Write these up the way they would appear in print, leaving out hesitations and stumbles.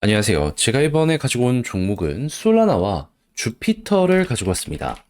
안녕하세요. 제가 이번에 가지고 온 종목은 솔라나와 주피터를 가지고 왔습니다.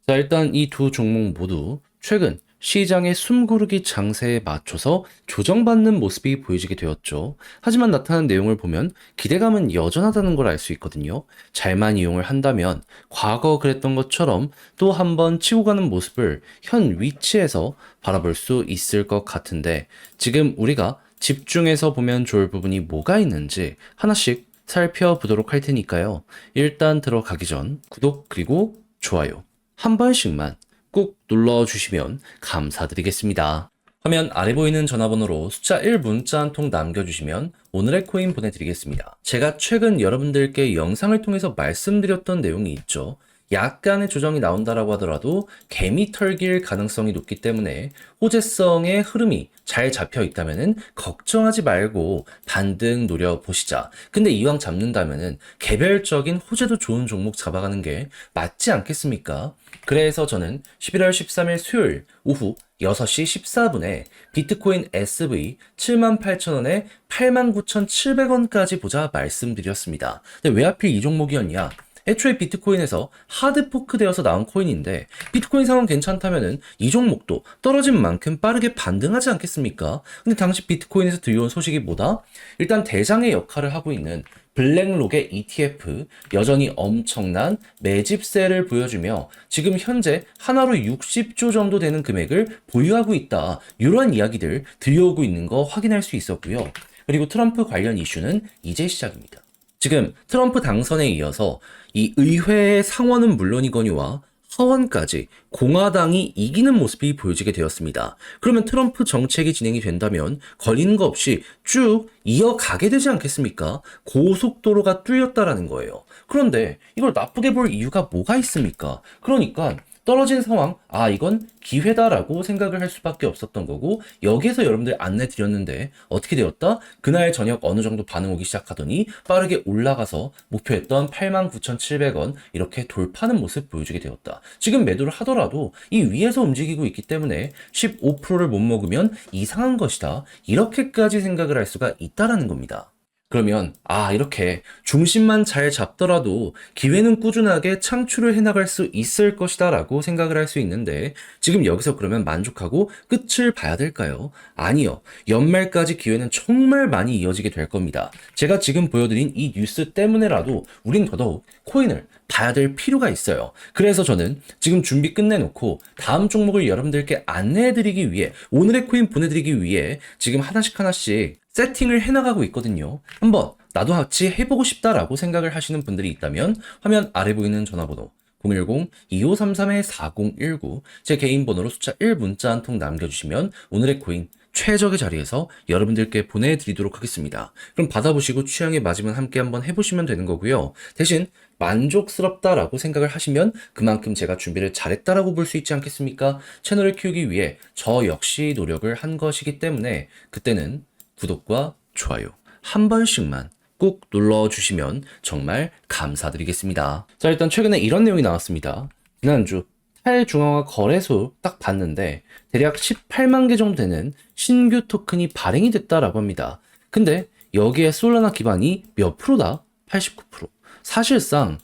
자, 일단 이 두 종목 모두 최근 시장의 숨고르기 장세에 맞춰서 조정받는 모습이 보여지게 되었죠. 하지만 나타난 내용을 보면 기대감은 여전하다는 걸 알 수 있거든요. 잘만 이용을 한다면 과거 그랬던 것처럼 또 한 번 치고 가는 모습을 현 위치에서 바라볼 수 있을 것 같은데 지금 우리가 집중해서 보면 좋을 부분이 뭐가 있는지 하나씩 살펴보도록 할 테니까요. 일단 들어가기 전 구독 그리고 좋아요 한 번씩만 꾹 눌러주시면 감사드리겠습니다. 화면 아래 보이는 전화번호로 숫자 1 문자 한 통 남겨주시면 오늘의 코인 보내드리겠습니다. 제가 최근 여러분들께 영상을 통해서 말씀드렸던 내용이 있죠. 약간의 조정이 나온다라고 하더라도 개미 털길 가능성이 높기 때문에 호재성의 흐름이 잘 잡혀 있다면은 걱정하지 말고 반등 노려보시자. 근데 이왕 잡는다면은 개별적인 호재도 좋은 종목 잡아가는 게 맞지 않겠습니까? 그래서 저는 11월 13일 수요일 오후 6시 14분에 비트코인 SV 78,000원에 89,700원까지 보자 말씀드렸습니다. 근데 왜 하필 이 종목이었냐? 애초에 비트코인에서 하드포크 되어서 나온 코인인데 비트코인 상황 괜찮다면은 이 종목도 떨어진 만큼 빠르게 반등하지 않겠습니까? 근데 당시 비트코인에서 들려온 소식이 뭐다? 일단 대장의 역할을 하고 있는 블랙록의 ETF 여전히 엄청난 매집세를 보여주며 지금 현재 하나로 60조 정도 되는 금액을 보유하고 있다. 이러한 이야기들 들려오고 있는 거 확인할 수 있었고요. 그리고 트럼프 관련 이슈는 이제 시작입니다. 지금 트럼프 당선에 이어서 이 의회의 상원은 물론이거니와 하원까지 공화당이 이기는 모습이 보여지게 되었습니다. 그러면 트럼프 정책이 진행이 된다면 걸리는 거 없이 쭉 이어가게 되지 않겠습니까? 고속도로가 뚫렸다라는 거예요. 그런데 이걸 나쁘게 볼 이유가 뭐가 있습니까? 그러니까 떨어진 상황, 이건 기회다라고 생각을 할 수밖에 없었던 거고, 여기에서 여러분들 안내 드렸는데, 어떻게 되었다? 그날 저녁 어느 정도 반응 오기 시작하더니, 빠르게 올라가서 목표했던 89,700원, 이렇게 돌파하는 모습 보여주게 되었다. 지금 매도를 하더라도, 이 위에서 움직이고 있기 때문에, 15%를 못 먹으면 이상한 것이다. 이렇게까지 생각을 할 수가 있다라는 겁니다. 그러면 이렇게 중심만 잘 잡더라도 기회는 꾸준하게 창출을 해나갈 수 있을 것이다 라고 생각을 할 수 있는데 지금 여기서 그러면 만족하고 끝을 봐야 될까요? 아니요. 연말까지 기회는 정말 많이 이어지게 될 겁니다. 제가 지금 보여드린 이 뉴스 때문에라도 우린 더더욱 코인을 봐야 될 필요가 있어요. 그래서 저는 지금 준비 끝내놓고 다음 종목을 여러분들께 안내해드리기 위해 오늘의 코인 보내드리기 위해 지금 하나씩 세팅을 해나가고 있거든요. 한번 나도 같이 해보고 싶다라고 생각을 하시는 분들이 있다면 화면 아래 보이는 전화번호 010-2533-4019 제 개인 번호로 숫자 1 문자 한 통 남겨주시면 오늘의 코인 최적의 자리에서 여러분들께 보내드리도록 하겠습니다. 그럼 받아보시고 취향에 맞으면 함께 한번 해보시면 되는 거고요. 대신 만족스럽다라고 생각을 하시면 그만큼 제가 준비를 잘했다라고 볼 수 있지 않겠습니까? 채널을 키우기 위해 저 역시 노력을 한 것이기 때문에 그때는 구독과 좋아요 한 번씩만 꾹 눌러주시면 정말 감사드리겠습니다. 자, 일단 최근에 이런 내용이 나왔습니다. 지난주 탈중앙화 거래소 딱 봤는데 대략 18만 개 정도 되는 신규 토큰이 발행이 됐다라고 합니다. 근데 여기에 솔라나 기반이 몇 프로다? 89%. 사실상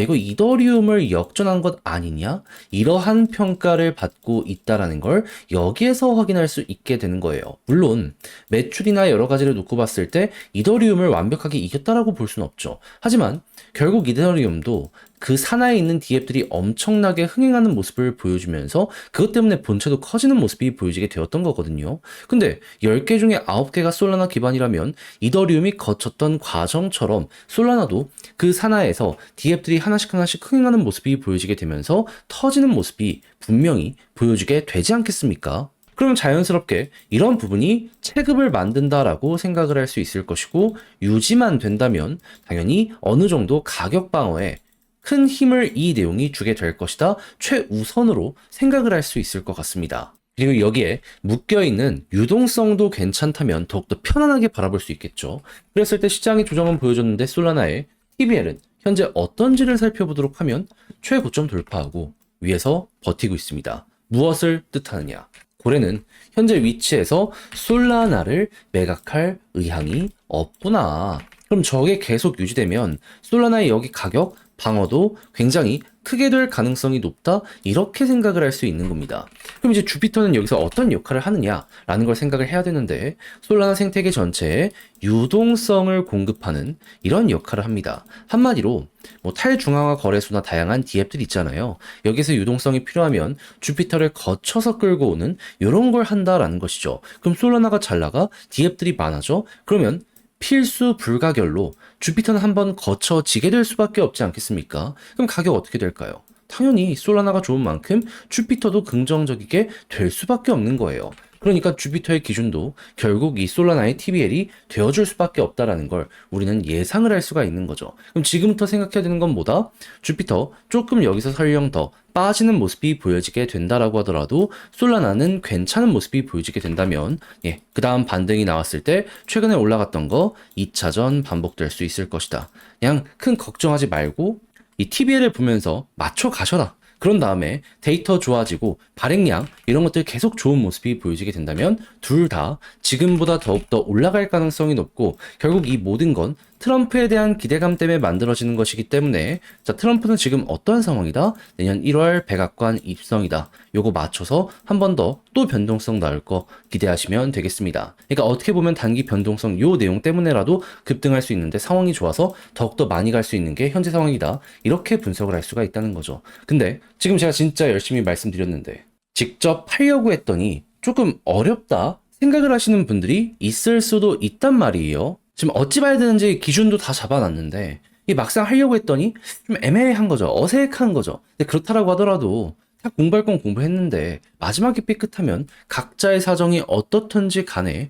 이거 이더리움을 역전한 것 아니냐? 이러한 평가를 받고 있다라는 걸 여기에서 확인할 수 있게 되는 거예요. 물론 매출이나 여러 가지를 놓고 봤을 때 이더리움을 완벽하게 이겼다라고 볼 수는 없죠. 하지만 결국 이더리움도 그 산하에 있는 디앱들이 엄청나게 흥행하는 모습을 보여주면서 그것 때문에 본체도 커지는 모습이 보여지게 되었던 거거든요. 근데 10개 중에 9개가 솔라나 기반이라면 이더리움이 거쳤던 과정처럼 솔라나도 그 산하에서 디앱들이 하나씩 흥행하는 모습이 보여지게 되면서 터지는 모습이 분명히 보여지게 되지 않겠습니까? 그럼 자연스럽게 이런 부분이 체급을 만든다라고 생각을 할 수 있을 것이고 유지만 된다면 당연히 어느 정도 가격 방어에 큰 힘을 이 내용이 주게 될 것이다 최우선으로 생각을 할 수 있을 것 같습니다. 그리고 여기에 묶여있는 유동성도 괜찮다면 더욱더 편안하게 바라볼 수 있겠죠. 그랬을 때 시장의 조정은 보여줬는데 솔라나의 TBL은 현재 어떤지를 살펴보도록 하면 최고점 돌파하고 위에서 버티고 있습니다. 무엇을 뜻하느냐? 고래는 현재 위치에서 솔라나를 매각할 의향이 없구나. 그럼 저게 계속 유지되면 솔라나의 여기 가격, 방어도 굉장히 크게 될 가능성이 높다 이렇게 생각을 할 수 있는 겁니다. 그럼 이제 주피터는 여기서 어떤 역할을 하느냐라는 걸 생각을 해야 되는데 솔라나 생태계 전체에 유동성을 공급하는 이런 역할을 합니다. 한마디로 뭐 탈중앙화 거래소나 다양한 디앱들 있잖아요. 여기서 유동성이 필요하면 주피터를 거쳐서 끌고 오는 이런 걸 한다라는 것이죠. 그럼 솔라나가 잘 나가 디앱들이 많아져? 그러면 필수 불가결로 주피터는 한번 거쳐지게 될 수밖에 없지 않겠습니까? 그럼 가격 어떻게 될까요? 당연히 솔라나가 좋은 만큼 주피터도 긍정적이게 될 수밖에 없는 거예요. 그러니까 주피터의 기준도 결국 이 솔라나의 TBL이 되어줄 수밖에 없다라는 걸 우리는 예상을 할 수가 있는 거죠. 그럼 지금부터 생각해야 되는 건 뭐다? 주피터 조금 여기서 설령 더 빠지는 모습이 보여지게 된다라고 하더라도 솔라나는 괜찮은 모습이 보여지게 된다면 그 다음 반등이 나왔을 때 최근에 올라갔던 거 2차전 반복될 수 있을 것이다. 그냥 큰 걱정하지 말고 이 TBL을 보면서 맞춰 가셔라. 그런 다음에 데이터 좋아지고 발행량 이런 것들 계속 좋은 모습이 보여지게 된다면 둘 다 지금보다 더욱더 올라갈 가능성이 높고 결국 이 모든 건 트럼프에 대한 기대감 때문에 만들어지는 것이기 때문에 자 트럼프는 지금 어떠한 상황이다? 내년 1월 백악관 입성이다. 요거 맞춰서 한 번 더 또 변동성 나올 거 기대하시면 되겠습니다. 그러니까 어떻게 보면 단기 변동성 요 내용 때문에라도 급등할 수 있는데 상황이 좋아서 더욱더 많이 갈 수 있는 게 현재 상황이다. 이렇게 분석을 할 수가 있다는 거죠. 근데 지금 제가 진짜 열심히 말씀드렸는데 직접 하려고 했더니 조금 어렵다 생각을 하시는 분들이 있을 수도 있단 말이에요. 지금 어찌 봐야 되는지 기준도 다 잡아놨는데 이 막상 하려고 했더니 좀 애매한 거죠. 어색한 거죠. 근데 그렇다라고 하더라도 다 공부할 건 공부했는데 마지막에 삐끗하면 각자의 사정이 어떻든지 간에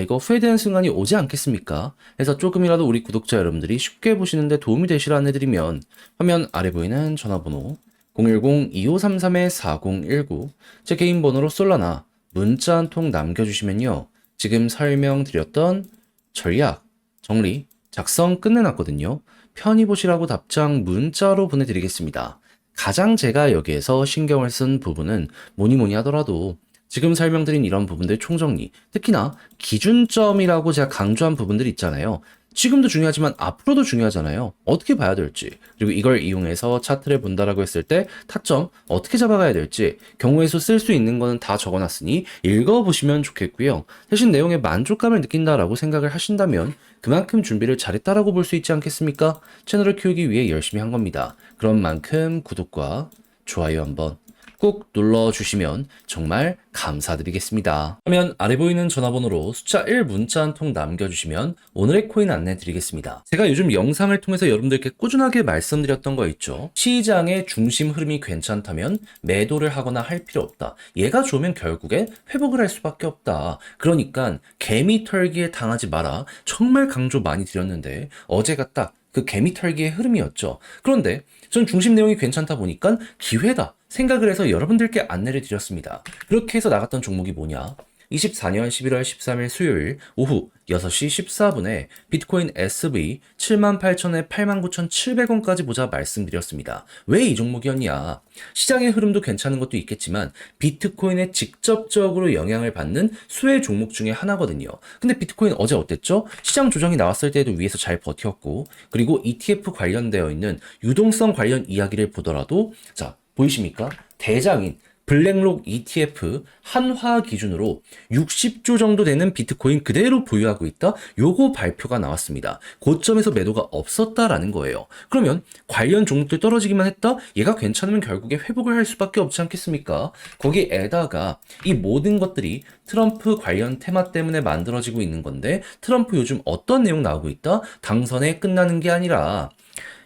이거 후회되는 순간이 오지 않겠습니까? 그래서 조금이라도 우리 구독자 여러분들이 쉽게 보시는데 도움이 되시라 안내드리면 화면 아래 보이는 전화번호 010-2533-4019 제 개인 번호로 솔라나 문자 한 통 남겨주시면요. 지금 설명드렸던 전략, 정리, 작성 끝내놨거든요. 편히 보시라고 답장 문자로 보내드리겠습니다. 가장 제가 여기에서 신경을 쓴 부분은 뭐니 하더라도 지금 설명드린 이런 부분들 총정리, 특히나 기준점이라고 제가 강조한 부분들 있잖아요. 지금도 중요하지만 앞으로도 중요하잖아요. 어떻게 봐야 될지, 그리고 이걸 이용해서 차트를 본다라고 했을 때 타점 어떻게 잡아가야 될지 경우의 수 쓸 수 있는 거는 다 적어놨으니 읽어보시면 좋겠고요. 대신 내용에 만족감을 느낀다라고 생각을 하신다면 그만큼 준비를 잘했다라고 볼 수 있지 않겠습니까? 채널을 키우기 위해 열심히 한 겁니다. 그런 만큼 구독과 좋아요 한번 꼭 눌러주시면 정말 감사드리겠습니다. 화면 아래 보이는 전화번호로 숫자 1 문자 한 통 남겨주시면 오늘의 코인 안내 드리겠습니다. 제가 요즘 영상을 통해서 여러분들께 꾸준하게 말씀드렸던 거 있죠. 시장의 중심 흐름이 괜찮다면 매도를 하거나 할 필요 없다. 얘가 좋으면 결국에 회복을 할 수밖에 없다. 그러니까 개미 털기에 당하지 마라. 정말 강조 많이 드렸는데 어제가 딱 그 개미 털기의 흐름이었죠. 그런데 전 중심 내용이 괜찮다 보니까 기회다 생각을 해서 여러분들께 안내를 드렸습니다. 그렇게 해서 나갔던 종목이 뭐냐? 24년 11월 13일 수요일 오후 6시 14분에 비트코인 SV 78,000에 89,700원까지 보자 말씀드렸습니다. 왜 이 종목이었냐? 시장의 흐름도 괜찮은 것도 있겠지만 비트코인에 직접적으로 영향을 받는 수혜 종목 중에 하나거든요. 근데 비트코인 어제 어땠죠? 시장 조정이 나왔을 때도 위에서 잘 버텼고 그리고 ETF 관련되어 있는 유동성 관련 이야기를 보더라도 자 보이십니까? 대장인 블랙록 ETF 한화 기준으로 60조 정도 되는 비트코인 그대로 보유하고 있다? 요거 발표가 나왔습니다. 고점에서 매도가 없었다라는 거예요. 그러면 관련 종목들 떨어지기만 했다? 얘가 괜찮으면 결국에 회복을 할 수밖에 없지 않겠습니까? 거기에다가 이 모든 것들이 트럼프 관련 테마 때문에 만들어지고 있는 건데 트럼프 요즘 어떤 내용 나오고 있다? 당선에 끝나는 게 아니라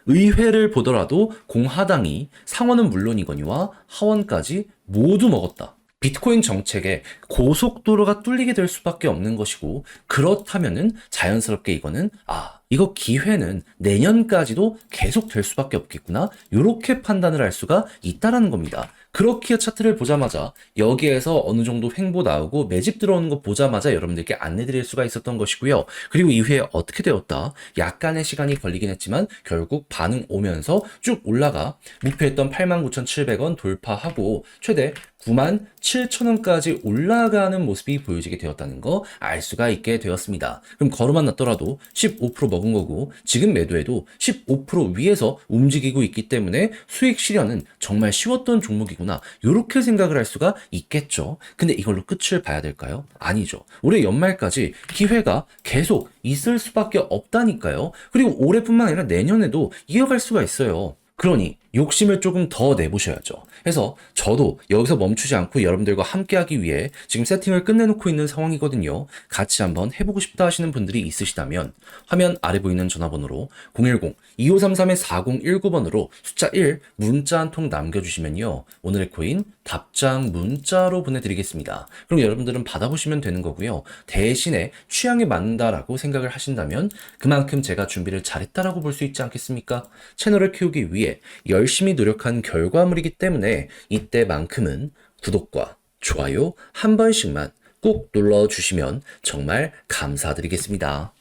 의회를 보더라도 공화당이 상원은 물론이거니와 하원까지 모두 먹었다. 비트코인 정책에 고속도로가 뚫리게 될 수밖에 없는 것이고 그렇다면은 자연스럽게 이거는 이거 기회는 내년까지도 계속 될 수밖에 없겠구나 이렇게 판단을 할 수가 있다라는 겁니다. 그렇게 차트를 보자마자 여기에서 어느 정도 횡보 나오고 매집 들어오는 거 보자마자 여러분들께 안내드릴 수가 있었던 것이고요. 그리고 이후에 어떻게 되었다? 약간의 시간이 걸리긴 했지만 결국 반응 오면서 쭉 올라가 목표했던 89,700원 돌파하고 최대 97,000원까지 올라가는 모습이 보여지게 되었다는 거 알 수가 있게 되었습니다. 그럼 걸어만 놨더라도 15% 먹은 거고 지금 매도해도 15% 위에서 움직이고 있기 때문에 수익 실현은 정말 쉬웠던 종목이구나 이렇게 생각을 할 수가 있겠죠. 근데 이걸로 끝을 봐야 될까요? 아니죠. 올해 연말까지 기회가 계속 있을 수밖에 없다니까요. 그리고 올해뿐만 아니라 내년에도 이어갈 수가 있어요. 그러니 욕심을 조금 더 내보셔야죠. 그래서 저도 여기서 멈추지 않고 여러분들과 함께하기 위해 지금 세팅을 끝내놓고 있는 상황이거든요. 같이 한번 해보고 싶다 하시는 분들이 있으시다면 화면 아래 보이는 전화번호로 010-2533-4019번으로 숫자 1 문자 한 통 남겨주시면요. 오늘의 코인 답장 문자로 보내드리겠습니다. 그럼 여러분들은 받아보시면 되는 거고요. 대신에 취향에 맞는다라고 생각을 하신다면 그만큼 제가 준비를 잘했다라고 볼 수 있지 않겠습니까? 채널을 키우기 위해 열심히 노력한 결과물이기 때문에 이때만큼은 구독과 좋아요 한 번씩만 꼭 눌러주시면 정말 감사드리겠습니다.